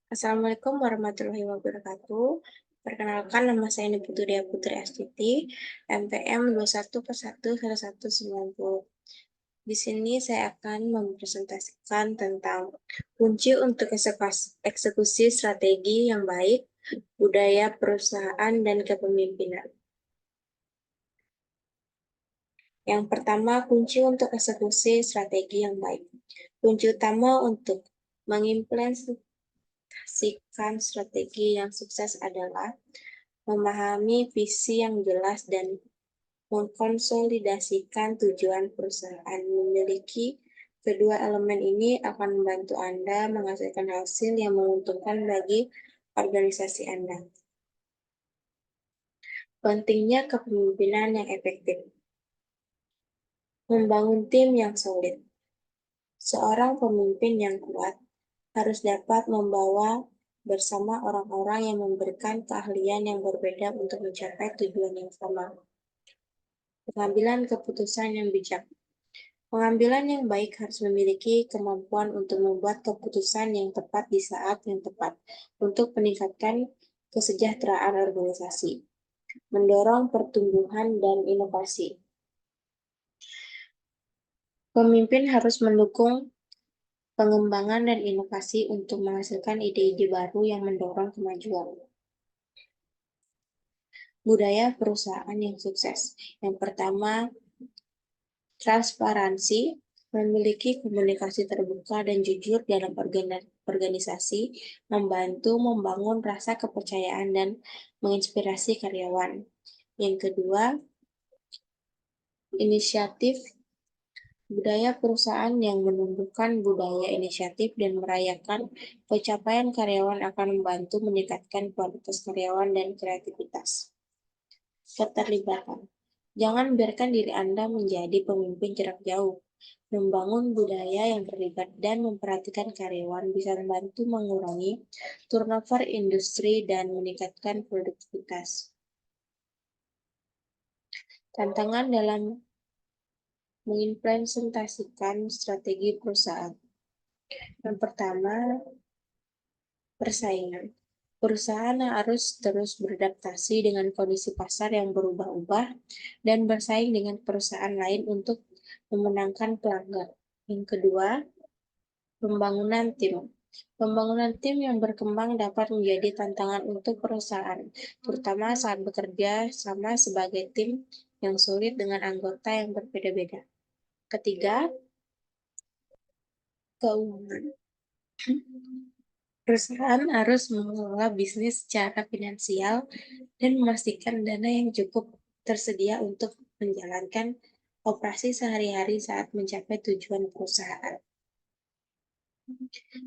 Assalamualaikum warahmatullahi wabarakatuh. Perkenalkan, nama saya Niputu Dia Putri Astuti, MPM 21 1190. Di sini saya akan mempresentasikan tentang kunci untuk eksekusi strategi yang baik, budaya perusahaan, dan kepemimpinan. Yang pertama, kunci untuk eksekusi strategi yang baik. Kunci utama untuk mengimplementasikan strategi yang sukses adalah memahami visi yang jelas dan mengkonsolidasikan tujuan perusahaan. Memiliki kedua elemen ini akan membantu Anda menghasilkan hasil yang menguntungkan bagi organisasi Anda. Pentingnya kepemimpinan yang efektif. Membangun tim yang solid. Seorang pemimpin yang kuat harus dapat membawa bersama orang-orang yang memberikan keahlian yang berbeda untuk mencapai tujuan yang sama. Pengambilan keputusan yang bijak. Pengambilan yang baik harus memiliki kemampuan untuk membuat keputusan yang tepat di saat yang tepat untuk meningkatkan kesejahteraan organisasi, mendorong pertumbuhan dan inovasi. Pemimpin harus mendukung pengembangan dan inovasi untuk menghasilkan ide-ide baru yang mendorong kemajuan. Budaya perusahaan yang sukses. Yang pertama, transparansi. Memiliki komunikasi terbuka dan jujur dalam organisasi, membantu membangun rasa kepercayaan dan menginspirasi karyawan. Yang kedua, inisiatif. Budaya perusahaan yang menumbuhkan budaya inisiatif dan merayakan pencapaian karyawan akan membantu meningkatkan kualitas karyawan dan kreativitas. Keterlibatan. Jangan biarkan diri Anda menjadi pemimpin jarak jauh. Membangun budaya yang terlibat dan memperhatikan karyawan bisa membantu mengurangi turnover industri dan meningkatkan produktivitas. Tantangan dalam mengimplementasikan strategi perusahaan. Yang pertama, persaingan. Perusahaan harus terus beradaptasi dengan kondisi pasar yang berubah-ubah dan bersaing dengan perusahaan lain untuk memenangkan pelanggan. Yang kedua, pembangunan tim. Pembangunan tim yang berkembang dapat menjadi tantangan untuk perusahaan, terutama saat bekerja sama sebagai tim yang sulit dengan anggota yang berbeda-beda. Ketiga, keuangan. Perusahaan harus mengelola bisnis secara finansial dan memastikan dana yang cukup tersedia untuk menjalankan operasi sehari-hari saat mencapai tujuan perusahaan.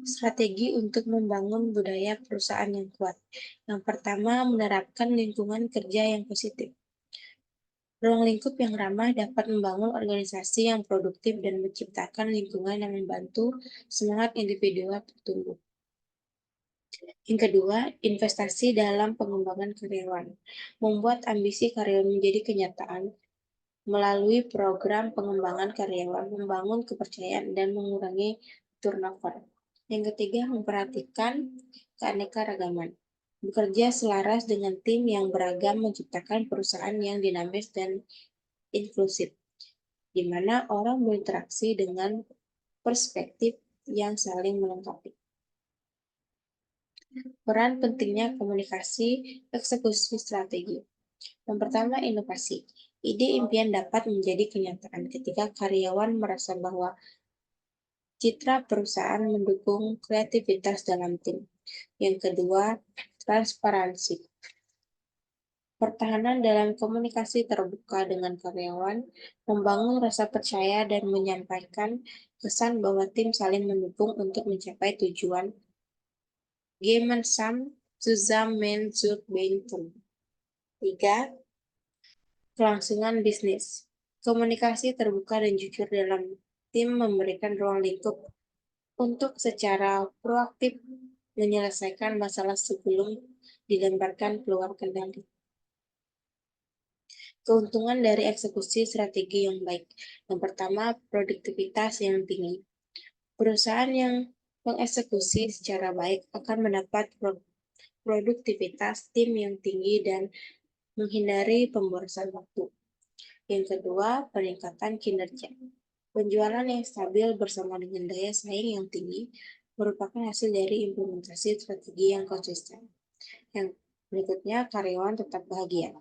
Strategi untuk membangun budaya perusahaan yang kuat. Yang pertama, menerapkan lingkungan kerja yang positif. Ruang lingkup yang ramah dapat membangun organisasi yang produktif dan menciptakan lingkungan yang membantu semangat individu bertumbuh. Yang kedua, investasi dalam pengembangan karyawan. Membuat ambisi karyawan menjadi kenyataan melalui program pengembangan karyawan, membangun kepercayaan, dan mengurangi turnover. Yang ketiga, memperhatikan keanekaragaman. Bekerja selaras dengan tim yang beragam menciptakan perusahaan yang dinamis dan inklusif, di mana orang berinteraksi dengan perspektif yang saling melengkapi. Peran pentingnya komunikasi eksekusi strategi. Yang pertama, inovasi. Ide impian dapat menjadi kenyataan ketika karyawan merasa bahwa citra perusahaan mendukung kreativitas dalam tim. Yang kedua, transparansi. Pertahanan dalam komunikasi terbuka dengan karyawan, membangun rasa percaya dan menyampaikan pesan bahwa tim saling mendukung untuk mencapai tujuan gemeinsam zusammen zu beenden. 3. Kelangsungan bisnis. Komunikasi terbuka dan jujur dalam tim memberikan ruang lingkup untuk secara proaktif menyelesaikan masalah sebelum dilemparkan keluar kendali. Keuntungan dari eksekusi strategi yang baik. Yang pertama, produktivitas yang tinggi. Perusahaan yang Mengeksekusi secara baik akan mendapat produktivitas tim yang tinggi dan menghindari pemborosan waktu. Yang kedua, peningkatan kinerja. Penjualan yang stabil bersama dengan daya saing yang tinggi merupakan hasil dari implementasi strategi yang konsisten. Yang berikutnya, karyawan tetap bahagia.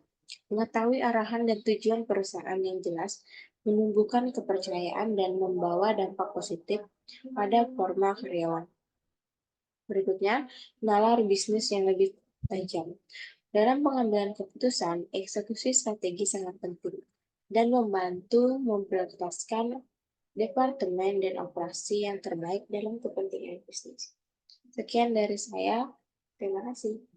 Mengetahui arahan dan tujuan perusahaan yang jelas menumbuhkan kepercayaan dan membawa dampak positif pada forma karyawan. Berikutnya, nalar bisnis yang lebih tajam. Dalam pengambilan keputusan, eksekusi strategi sangat penting dan membantu memprioritaskan departemen dan operasi yang terbaik dalam kepentingan bisnis. Sekian dari saya. Terima kasih.